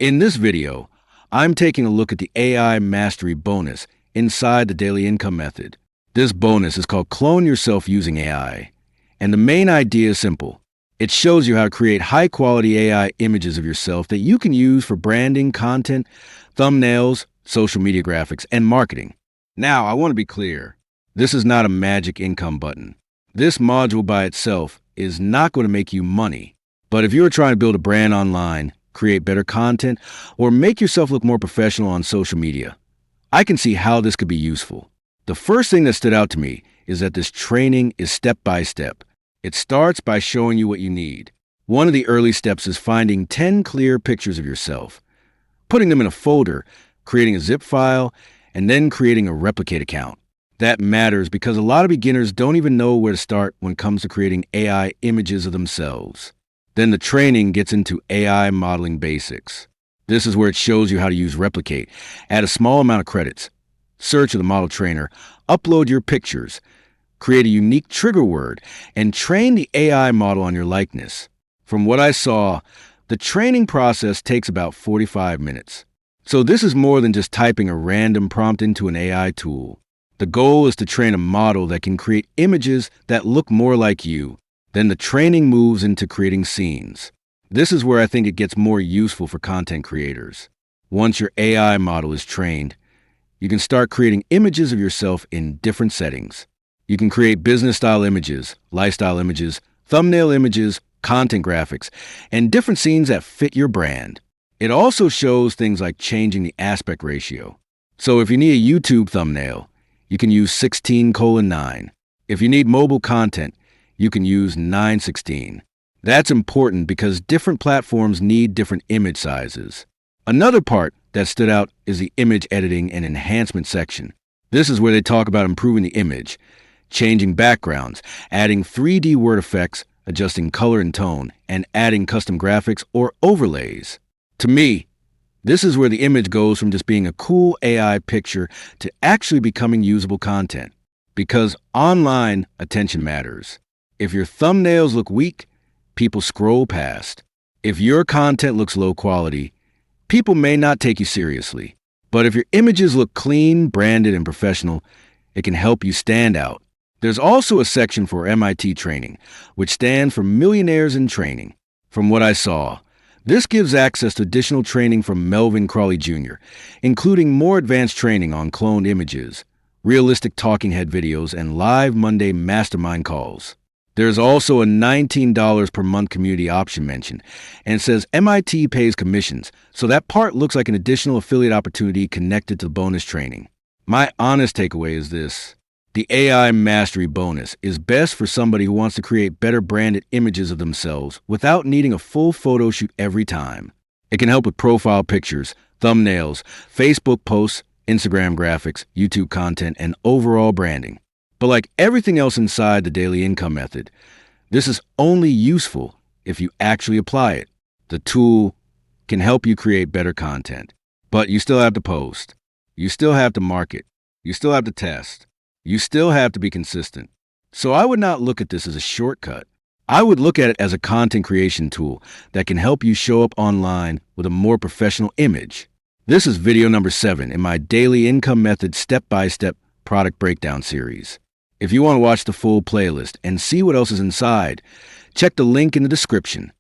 In this video, I'm taking a look at the AI Mastery bonus inside the Daily Income Method. This bonus is called Clone Yourself Using AI, and the main idea is simple. It shows you how to create high-quality AI images of yourself that you can use for branding, content, thumbnails, social media graphics, and marketing. Now, I want to be clear. This is not a magic income button. This module by itself is not going to make you money. But if you're trying to build a brand online, create better content, or make yourself look more professional on social media, I can see how this could be useful. The first thing that stood out to me is that this training is step by step. It starts by showing you what you need. One of the early steps is finding 10 clear pictures of yourself, putting them in a folder, creating a zip file, and then creating a replicate account. That matters because a lot of beginners don't even know where to start when it comes to creating AI images of themselves. Then the training gets into AI modeling basics. This is where it shows you how to use Replicate, add a small amount of credits, search with the model trainer, upload your pictures, create a unique trigger word, and train the AI model on your likeness. From what I saw, the training process takes about 45 minutes. So this is more than just typing a random prompt into an AI tool. The goal is to train a model that can create images that look more like you. Then the training moves into creating scenes. This is where I think it gets more useful for content creators. Once your AI model is trained, you can start creating images of yourself in different settings. You can create business-style images, lifestyle images, thumbnail images, content graphics, and different scenes that fit your brand. It also shows things like changing the aspect ratio. So if you need a YouTube thumbnail, you can use 16:9. If you need mobile content, you can use 9:16. That's important because different platforms need different image sizes. Another part that stood out is the image editing and enhancement section. This is where they talk about improving the image, changing backgrounds, adding 3D word effects, adjusting color and tone, and adding custom graphics or overlays. To me, this is where the image goes from just being a cool AI picture to actually becoming usable content. Because online, attention matters. If your thumbnails look weak, people scroll past. If your content looks low quality, people may not take you seriously. But if your images look clean, branded, and professional, it can help you stand out. There's also a section for MIT training, which stands for Millionaires in Training. From what I saw, this gives access to additional training from Melvin Crawley Jr., including more advanced training on cloned images, realistic talking head videos, and live Monday mastermind calls. There's also a $19 per month community option mentioned, and it says MIT pays commissions, so that part looks like an additional affiliate opportunity connected to the bonus training. My honest takeaway is this. The AI Mastery bonus is best for somebody who wants to create better branded images of themselves without needing a full photo shoot every time. It can help with profile pictures, thumbnails, Facebook posts, Instagram graphics, YouTube content, and overall branding. But like everything else inside the Daily Income Method, this is only useful if you actually apply it. The tool can help you create better content, but you still have to post. You still have to market. You still have to test. You still have to be consistent. So I would not look at this as a shortcut. I would look at it as a content creation tool that can help you show up online with a more professional image. This is video number 7 in my Daily Income Method step-by-step product breakdown series. If you want to watch the full playlist and see what else is inside, check the link in the description.